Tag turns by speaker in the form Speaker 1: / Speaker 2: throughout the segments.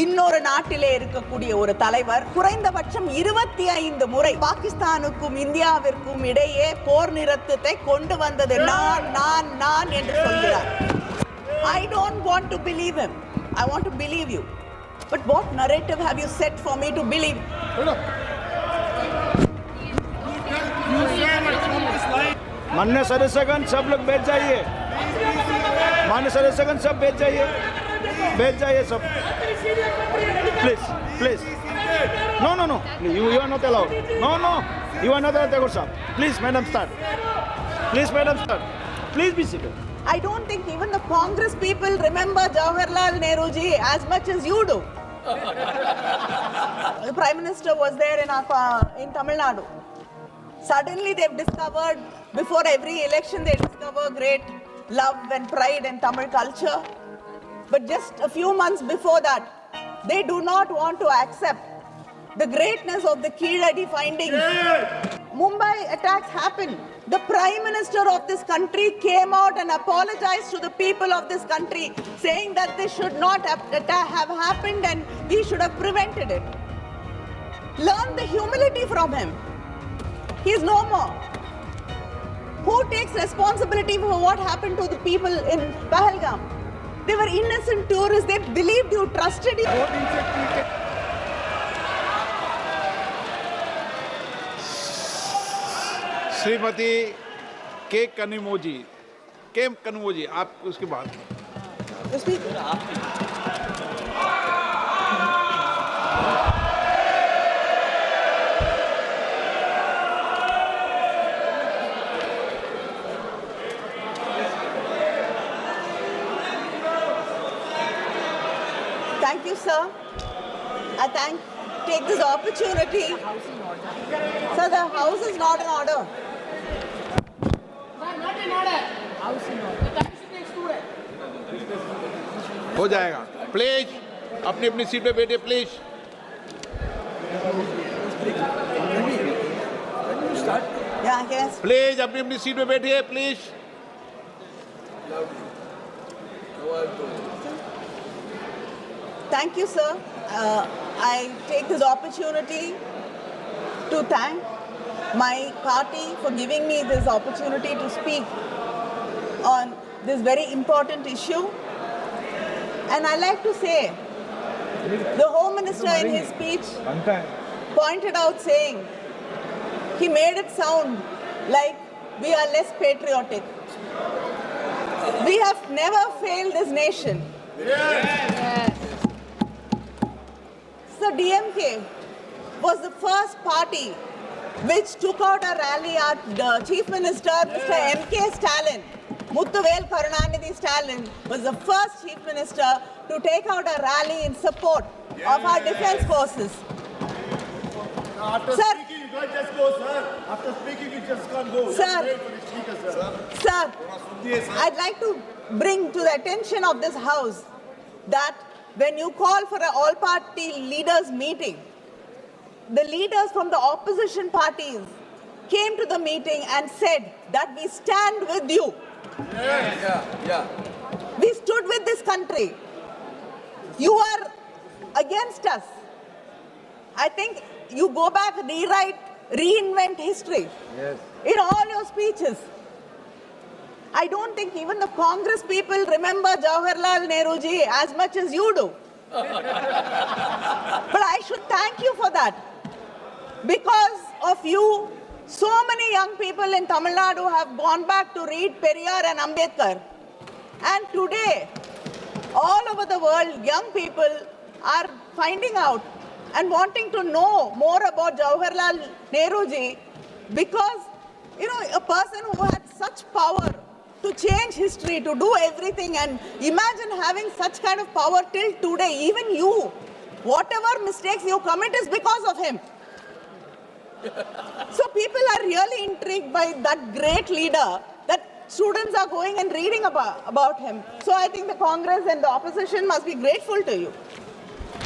Speaker 1: இன்னொரு நாட்டிலே இருக்கக்கூடிய ஒரு தலைவர் குறைந்தபட்சம் 25 முறை பாகிஸ்தானுக்கும் இந்தியாவிற்கும் இடையே போர் நிறுத்தத்தை கொண்டு வந்தது நான் என்று சொல்கிறார். I don't want to believe him. I want to believe you. But what narrative have you set for me to believe?
Speaker 2: माननीय सदस्यगण सब लोग बैठ जाइए. माननीय सदस्यगण सब बैठ जाइए सब. Please. No. You are not allowed. No. You are not allowed, sir. Please, madam, start. Please be seated.
Speaker 1: I don't think even the Congress people remember Jawaharlal Nehru ji as much as you do. The Prime Minister was there in Tamil Nadu. Suddenly they've discovered, before every election they discover great love and pride in Tamil culture. But just a few months before that, they do not want to accept the greatness of the Kiradi findings. Mumbai attacks happened. The Prime Minister of this country came out and apologized to the people of this country, saying that this should not have happened and we should have prevented it. Learn the humility from him. He is no more. Who takes responsibility for what happened to the people in Pahalgam? They were innocent tourists. They believed you, trusted you.
Speaker 2: Shrimati Kanimozhi, आप उसके बाद.
Speaker 1: Thank you, sir. I take this opportunity. Sir, the house is not in order.
Speaker 2: हो जाएगा. Please अपनी seat पे बैठिए. Please please अपनी seat पे बैठिए. Please.
Speaker 1: Thank you, sir. I take this opportunity to thank my party for giving me this opportunity to speak on this very important issue. And I like to say, the Home Minister in his speech pointed out saying, he made it sound like we are less patriotic. We have never failed this nation. Yes. So DMK was the first party which took out a rally at the Chief Minister, Mr. M.K. Stalin. Muthuvel Karunanidhi Stalin was the first Chief Minister to take out a rally in support of our defense forces.
Speaker 3: After
Speaker 1: sir,
Speaker 3: speaking, you can't just go, sir. After speaking, you just can't go.
Speaker 1: Sir, sir, I'd like to bring to the attention of this House that when you call for an all-party leaders meeting, the leaders from the opposition parties came to the meeting and said that we stand with you.
Speaker 3: Yeah.
Speaker 1: We stood with this country. You are against us. I think you go back, reinvent history.
Speaker 2: Yes.
Speaker 1: In all your speeches. I don't think even the Congress people remember Jawaharlal Nehru ji as much as you do. But I should thank you for that. Because of you, so many young people in Tamil Nadu have gone back to read Periyar and Ambedkar. And today, all over the world, young people are finding out and wanting to know more about Jawaharlal Nehru ji, because, a person who had such power to change history, to do everything, and imagine having such kind of power till today. Even you, whatever mistakes you commit is because of him. So people are really intrigued by that great leader, that students are going and reading about him. So I think the Congress and the opposition must be grateful to you.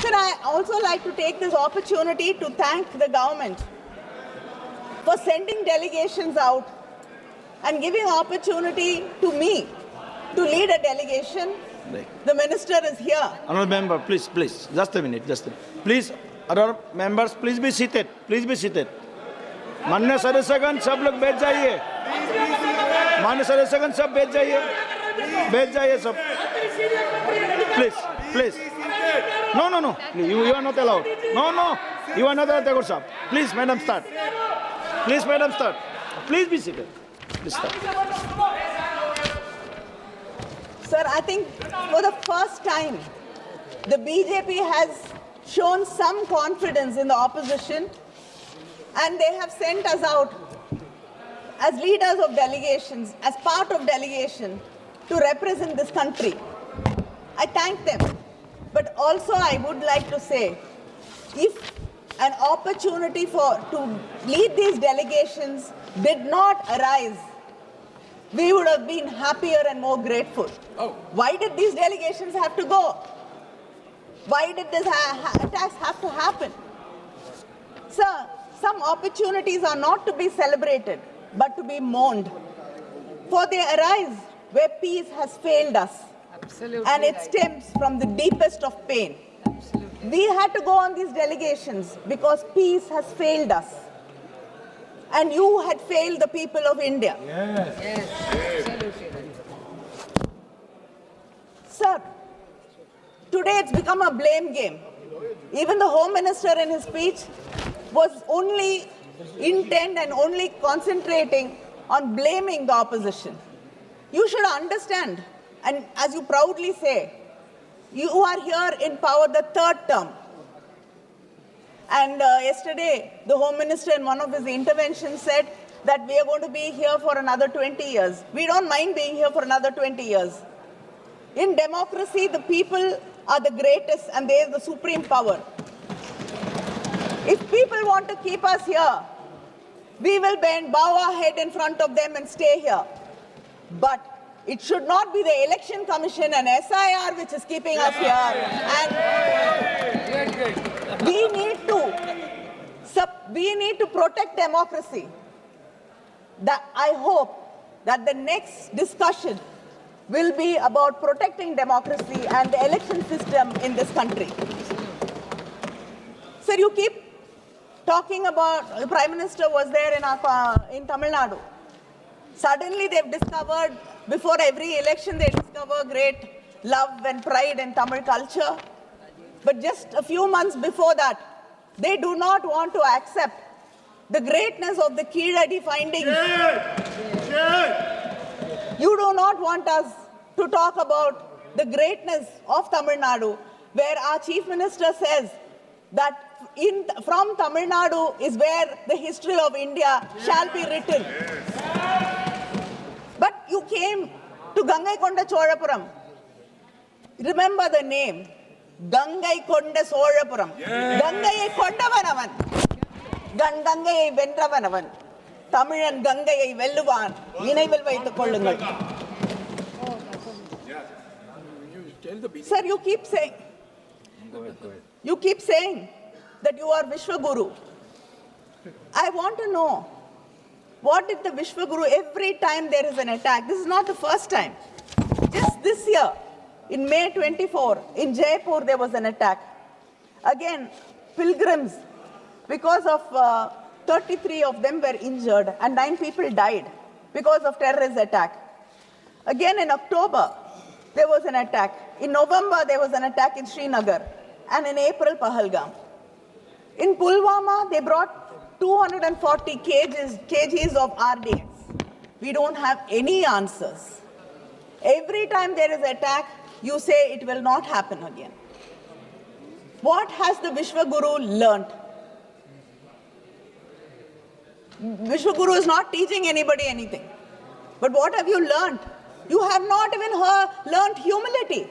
Speaker 1: Sir, I also like to take this opportunity to thank the government for sending delegations out and giving opportunity to me to lead a delegation The minister is here.
Speaker 2: Honorable member, please, just a minute. Please, other members, please be seated. मान्य सदस्यगण सब लोग बैठ जाइए. मान्य सदस्यगण सब बैठ जाइए सब. Please. No. You are not allowed. No. You are not allowed, Tagore sahab. Please, madam, start. Please be seated. Please start.
Speaker 1: Sir, I think for the first time, the BJP has shown some confidence in the opposition, and they have sent us out as leaders of delegations, as part of delegation, to represent this country. I thank them. But also I would like to say, if an opportunity to lead these delegations did not arise, we would have been happier and more grateful. Why did these delegations have to go? Why did these attacks have to happen? Sir, some opportunities are not to be celebrated, but to be mourned. For they arise where peace has failed us.
Speaker 4: Absolutely.
Speaker 1: And it stems from the deepest of pain.
Speaker 4: Absolutely.
Speaker 1: We had to go on these delegations because peace has failed us. And you had failed the people of India.
Speaker 4: Yes, absolutely.
Speaker 1: Sir, today it's become a blame game. Even the Home Minister in his speech was only intent and only concentrating on blaming the opposition. You should understand, and as you proudly say, you are here in power the third term. And yesterday, the Home Minister in one of his interventions said that we are going to be here for another 20 years. We don't mind being here for another 20 years. In democracy, the people are the greatest and they are the supreme power. If people want to keep us here, we will bow our head in front of them and stay here. But it should not be the Election Commission and SIR which is keeping us here. And we need to protect democracy. I hope that the next discussion will be about protecting democracy and the election system in this country. Sir, you keep talking about, the Prime Minister was there in Tamil Nadu. Suddenly they've discovered, before every election they discover great love and pride in Tamil culture. But just a few months before that, they do not want to accept the greatness of the Keeladi findings. You do not want us to talk about the greatness of Tamil Nadu, where our Chief Minister says that from Tamil Nadu is where the history of India shall be written. But you came to Gangaikonda Cholapuram. Remember the name. Gangaikonda Cholapuram. Gangaiயை கொண்டவனவன். Gangaiயை வென்றவனவன். தமிழன் கங்கையை வெல்லுவான். நினைவில் வைத்துக் கொள்ளுங்கள். Sir, you keep saying. You keep saying that you are Vishwaguru. I want to know, what did the Vishwaguru, every time there is an attack, this is not the first time. Just this year, in May 24, in Jaipur, there was an attack. Again, pilgrims, because of 33 of them were injured and 9 people died because of terrorist attack. Again, in October, there was an attack. In November, there was an attack in Srinagar. And in April, Pahalgam. In Pulwama, they brought 240 kgs of RDX. We don't have any answers. Every time there is an attack, you say it will not happen again. What has the Vishwaguru learnt? Vishwaguru is not teaching anybody anything. But what have you learnt? You have not even learnt humility.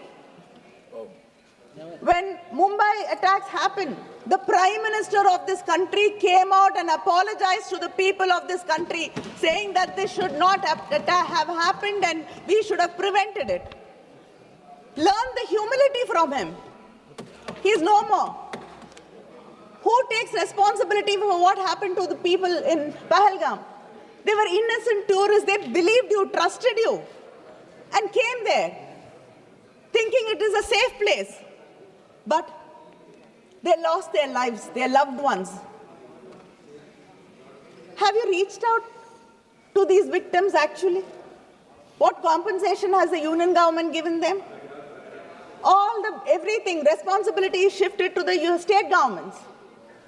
Speaker 1: When Mumbai attacks happened, the Prime Minister of this country came out and apologized to the people of this country, saying that this should not have happened and we should have prevented it. Learn the humility from him. He is no more. Who takes responsibility for what happened to the people in Pahalgam? They were innocent tourists. They believed you, trusted you, and came there. thinking it is a safe place. But they lost their lives, their loved ones. Have you reached out to these victims actually? What compensation has the union government given them? Everything, responsibility is shifted to the state governments.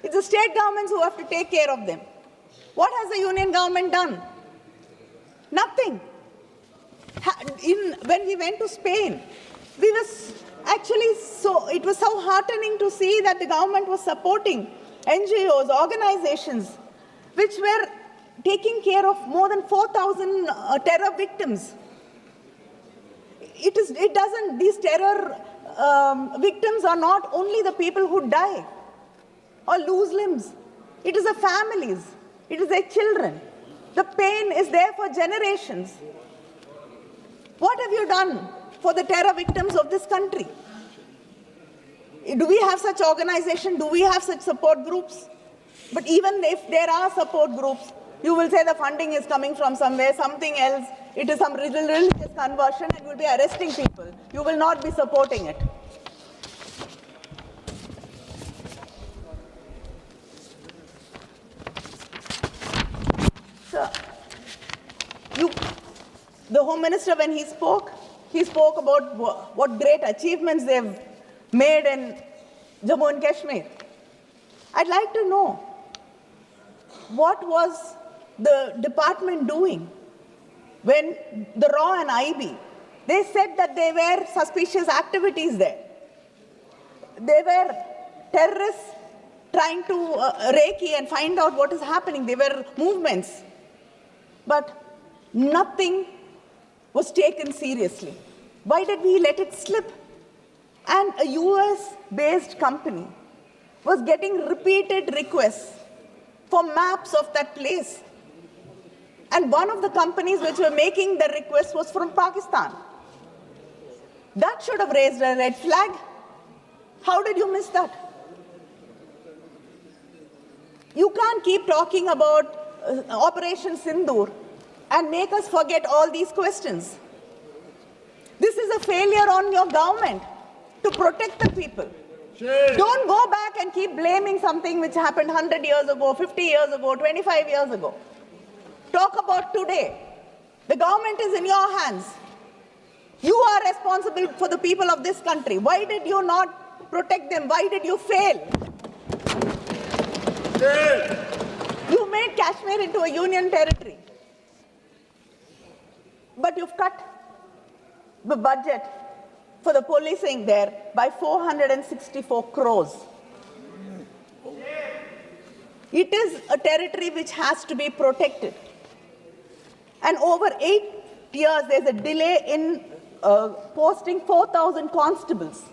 Speaker 1: It's the state governments who have to take care of them. What has the union government done? Nothing. When we went to Spain, it was so heartening to see that the government was supporting NGOs, organizations, which were taking care of more than 4,000 terror victims. These terror victims are not only the people who die or lose limbs. It is the families. It is their children. The pain is there for generations. What have you done for the terror victims of this country? Do we have such organizations? Do we have such support groups? But even if there are support groups, you will say the funding is coming from somewhere, something else. It is some religious conversion and you will be arresting people. You will not be supporting it. So, the Home Minister, when he spoke about what great achievements they've made in Jammu and Kashmir. I'd like to know, what was the department doing when the RAW and IB, they said that there were suspicious activities there. They were terrorists trying to recce and find out what is happening. There were movements. But nothing was taken seriously. Why did we let it slip? And a US-based company was getting repeated requests for maps of that place. And one of the companies which were making the request was from Pakistan. That should have raised a red flag. How did you miss that? You can't keep talking about Operation Sindoor and make us forget all these questions. This is a failure on your government to protect the people. Don't go back and keep blaming something which happened 100 years ago, 50 years ago, 25 years ago. Talk about today. The government is in your hands. You are responsible for the people of this country. Why did you not protect them? Why did you fail? You made Kashmir into a union territory. But you've cut the budget for the policing there by 464 crores. It is a territory which has to be protected. And over 8 years, there's a delay in posting 4,000 constables.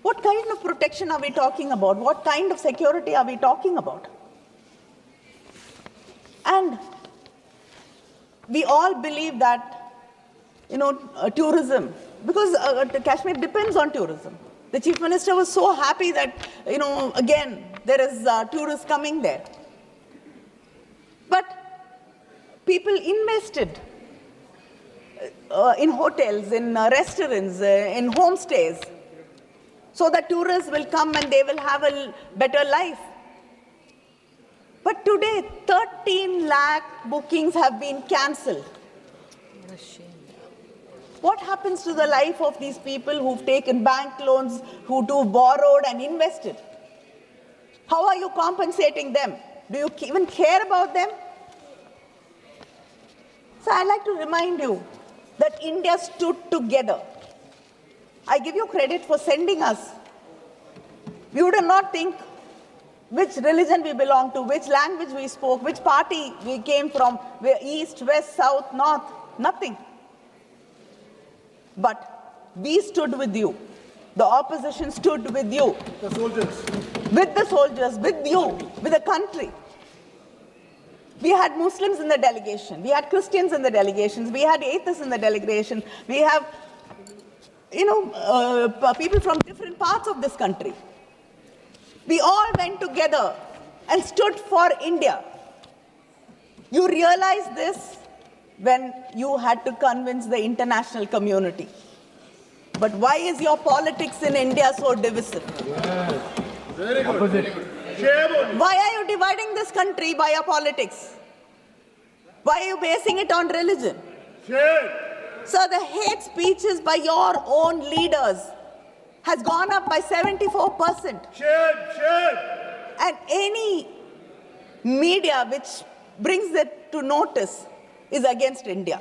Speaker 1: What kind of protection are we talking about? What kind of security are we talking about? And we all believe that, tourism, because Kashmir depends on tourism. The Chief Minister was so happy that, again, there is tourists coming there. But people invested in hotels, in restaurants, in homestays, so that tourists will come and they will have a better life. But today, 13 lakh bookings have been cancelled.
Speaker 4: What a shame.
Speaker 1: What happens to the life of these people who've taken bank loans, who borrowed and invested? How are you compensating them? Do you even care about them? So I'd like to remind you that India stood together. I give you credit for sending us. We would not think which religion we belong to, which language we spoke, which party we came from, east, west, south, north, nothing. But we stood with you. The opposition stood with you.
Speaker 3: The soldiers.
Speaker 1: With the soldiers, with you, with the country. We had Muslims in the delegation. We had Christians in the delegations. We had atheists in the delegation. We have, people from different parts of this country. We all went together and stood for India. You realize this when you had to convince the international community. But why is your politics in India so divisive?
Speaker 3: Very good. Opposite. Shame on you.
Speaker 1: Why are you dividing this country by your politics? Why are you basing it on religion?
Speaker 3: Shame.
Speaker 1: So the hate speeches by your own leaders has gone up by 74%.
Speaker 3: Shame. Shame.
Speaker 1: And any media which brings it to notice is against India.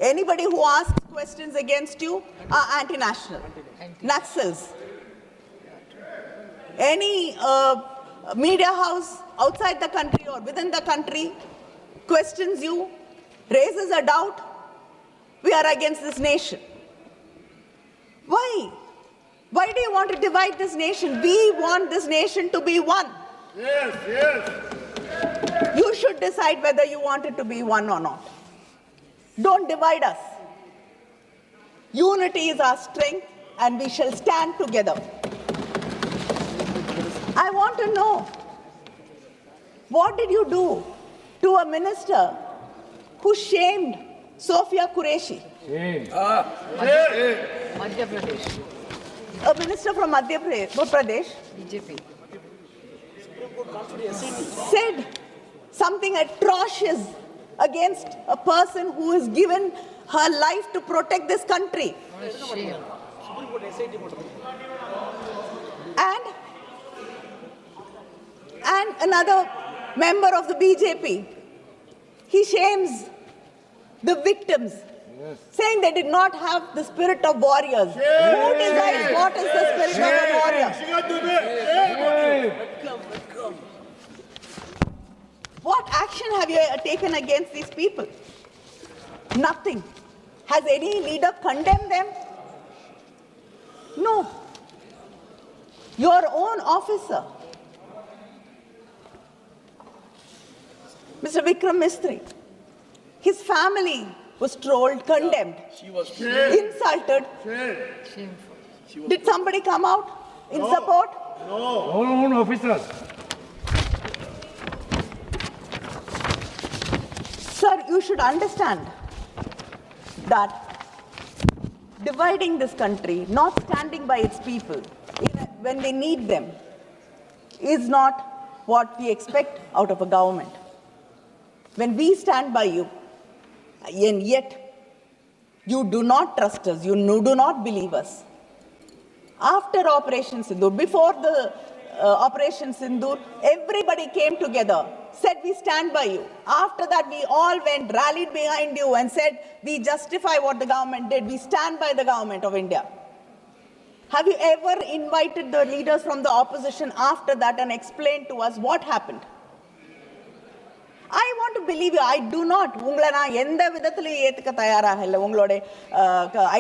Speaker 1: Anybody who asks questions against you are anti-national, Naxals. Any media house outside the country or within the country questions you, raises a doubt, we are against this nation. Why? Why do you want to divide this nation? We want this nation to be one.
Speaker 3: Yes, yes.
Speaker 1: You should decide whether you want it to be one or not. Don't divide us. Unity is our strength, and we shall stand together. I want to know, what did you do to a minister who shamed Sophia Qureshi?
Speaker 4: Madhya Pradesh.
Speaker 1: A minister from Madhya Pradesh
Speaker 4: BJP.
Speaker 1: said something atrocious against a person who has given her life to protect this country.
Speaker 4: What a shame.
Speaker 1: And another member of the BJP, he shames the victims, saying they did not have the spirit of warriors. Who decides what is the spirit of a warrior? What action have you taken against these people? Nothing. Has any leader condemned them? No. Your own officer, Mr. Vikram Mistry, his family was trolled, condemned, insulted.
Speaker 4: Shameful.
Speaker 1: Did somebody come out in support?
Speaker 2: All own officers.
Speaker 1: Sir, you should understand that dividing this country, not standing by its people when they need them, is not what we expect out of a government. When we stand by you, and yet you do not trust us, you do not believe us. After Operation Sindoor, before the Operation Sindoor, everybody came together, said we stand by you. After that, we all went, rallied behind you and said we justify what the government did. We stand by the government of India. Have you ever invited the leaders from the opposition after that and explained to us what happened? I want to believe you. I do not. உங்களை நான் எந்த விதத்திலையும் ஏத்துக்க தயாராக இல்லை. உங்களுடைய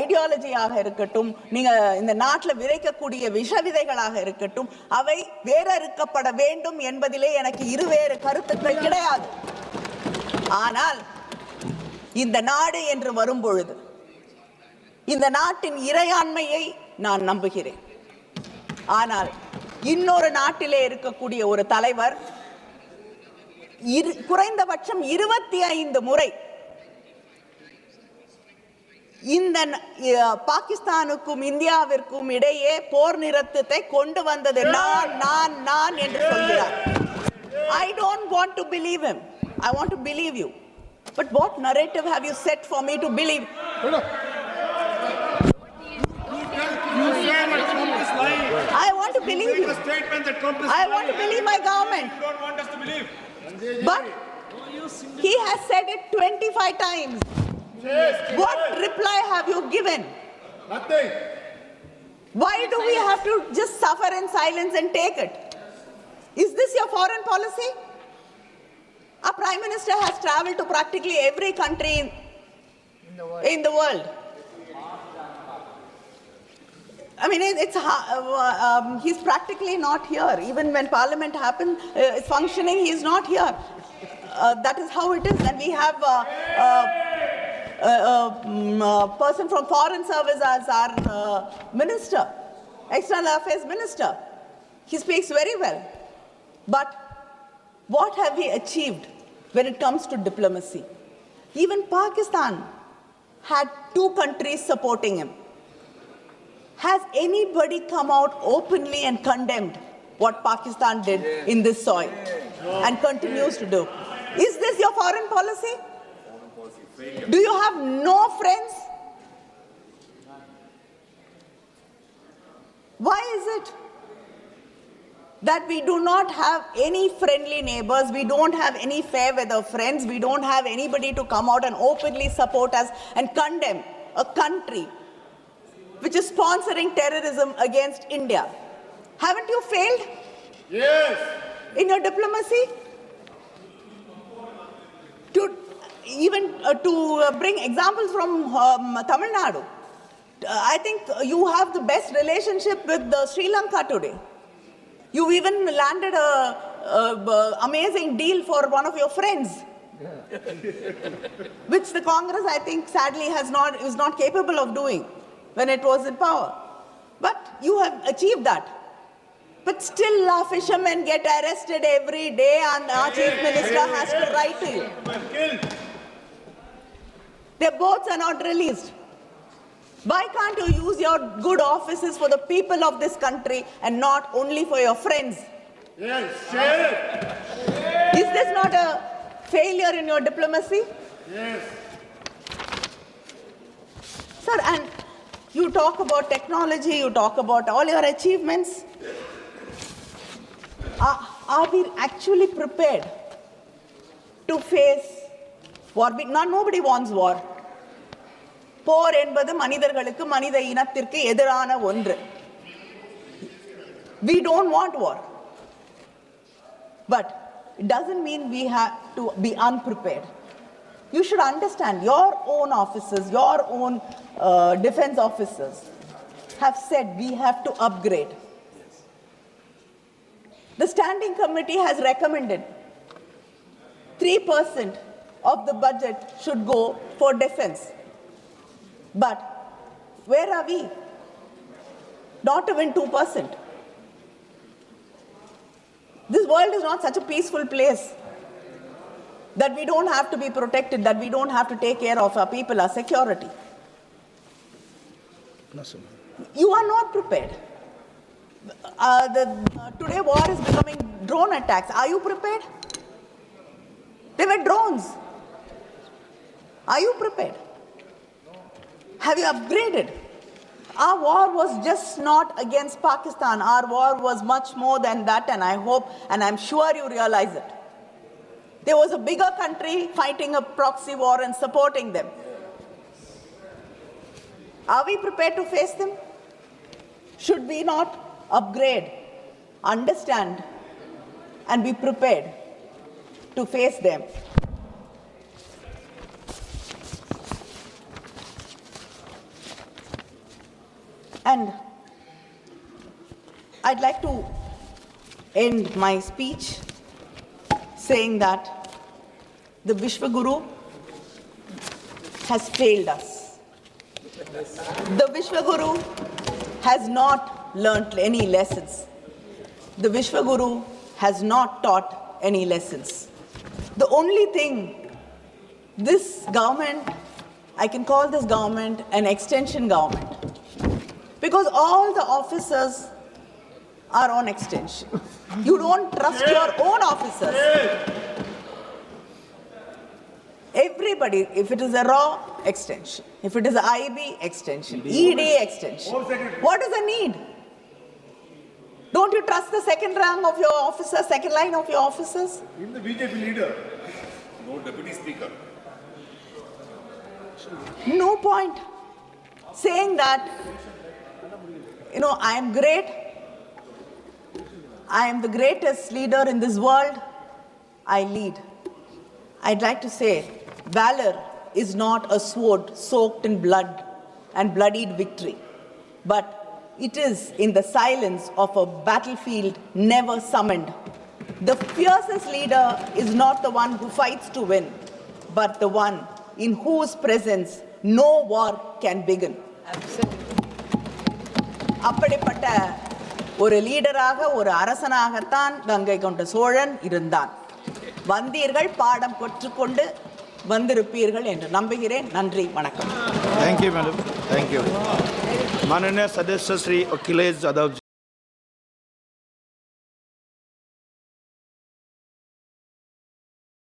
Speaker 1: ஐடியாலஜியாக இருக்கட்டும், நீங்க இந்த நாட்டில் விதைக்கக்கூடிய விஷ விதைகளாக இருக்கட்டும், அவை வேறறுக்கப்பட வேண்டும் என்பதிலே எனக்கு இருவேறு கருத்துக்கள் கிடையாது. ஆனால் இந்த நாடு என்று வரும் பொழுது இந்த நாட்டின் இறையாண்மையை நான் நம்புகிறேன். ஆனால் இன்னொரு நாட்டிலே இருக்கக்கூடிய ஒரு தலைவர் குறைந்தபட்சம் 25 முறை இந்த பாகிஸ்தானுக்கும் இந்தியாவிற்கும் இடையே போர் நிறுத்தத்தை கொண்டு வந்தது நான் என்று சொல்கிறார். I don't want to believe him. I want to believe you. But what narrative have you set for me to believe? I want to believe you. I want to believe my government.
Speaker 2: You don't want us to believe.
Speaker 1: But he has said it 25 times. What reply have you given?
Speaker 3: Nothing.
Speaker 1: Why do we have to just suffer in silence and take it? Is this your foreign policy? Our Prime Minister has traveled to practically every country in the world. I mean, he's practically not here. Even when Parliament is functioning, he's not here. That is how it is. And we have a person from Foreign Service as our minister, External Affairs Minister. He speaks very well. But what have we achieved when it comes to diplomacy? Even Pakistan had 2 countries supporting him. Has anybody come out openly and condemned what Pakistan did in this soil and continues to do? Is this your foreign policy? Do you have no friends? Why is it that we do not have any friendly neighbors, we don't have any fair weather friends, we don't have anybody to come out and openly support us and condemn a country which is sponsoring terrorism against India? Haven't you failed?
Speaker 3: Yes.
Speaker 1: In your diplomacy? To bring examples from Tamil Nadu, I think you have the best relationship with Sri Lanka today. You even landed a amazing deal for one of your friends, which the Congress, I think, sadly is not capable of doing when it was in power. But you have achieved that. But still, our fishermen get arrested every day, and our chief minister has to write to you. Their boats are not released. Why can't you use your good offices for the people of this country and not only for your friends?
Speaker 3: Yes, share.
Speaker 1: Is this not a failure in your diplomacy?
Speaker 3: Yes.
Speaker 1: Sir, and you talk about technology, you talk about all your achievements. Are we actually prepared to face war? Nobody wants war. போர் என்பது மனிதர்களுக்கு மனித இனத்திற்கு எதிரான ஒன்று. We don't want war. But it doesn't mean we have to be unprepared. You should understand your own officers, your own defense officers have said we have to upgrade. The standing committee has recommended 3% of the budget should go for defense. But where are we? Not even 2%. This world is not such a peaceful place that we don't have to be protected, that we don't have to take care of our people, our security. You are not prepared. Today war is becoming drone attacks. Are you prepared? They were drones. Are you prepared? Have you upgraded? Our war was just not against Pakistan. Our war was much more than that, and I hope and I'm sure you realize it. There was a bigger country fighting a proxy war and supporting them. Are we prepared to face them? Should we not upgrade, understand, and be prepared to face them? And I'd like to end my speech saying that the Vishwaguru has failed us. The Vishwaguru has not learnt any lessons. The Vishwaguru has not taught any lessons. The only thing this government, I can call this government an extension government, because all the officers are on extension. You don't trust your own officers. Everybody, if it is a RAW, extension. If it is a IB, extension. ED, extension. What is the need? Don't you trust the second rank of your officers, second line of your officers?
Speaker 3: Even the BJP leader.
Speaker 5: No deputy speaker.
Speaker 1: No point saying that, I am great. I am the greatest leader in this world. I lead. I'd like to say, valor is not a sword soaked in blood and bloodied victory, but it is in the silence of a battlefield never summoned. The fiercest leader is not the one who fights to win, but the one in whose presence no war can begin. அப்படிப்பட்ட ஒரு லீடராக, ஒரு அரசனாகத்தான் கங்கை கொண்ட சோழன் இருந்தான். வந்தீர்கள், பாடம் கற்றுக்கொண்டு வந்திருப்பீர்கள் என்று நம்புகிறேன். நன்றி, வணக்கம்.
Speaker 2: Thank you madam, thank you. माननीय सदस्य श्री अखिलेश यादव जी.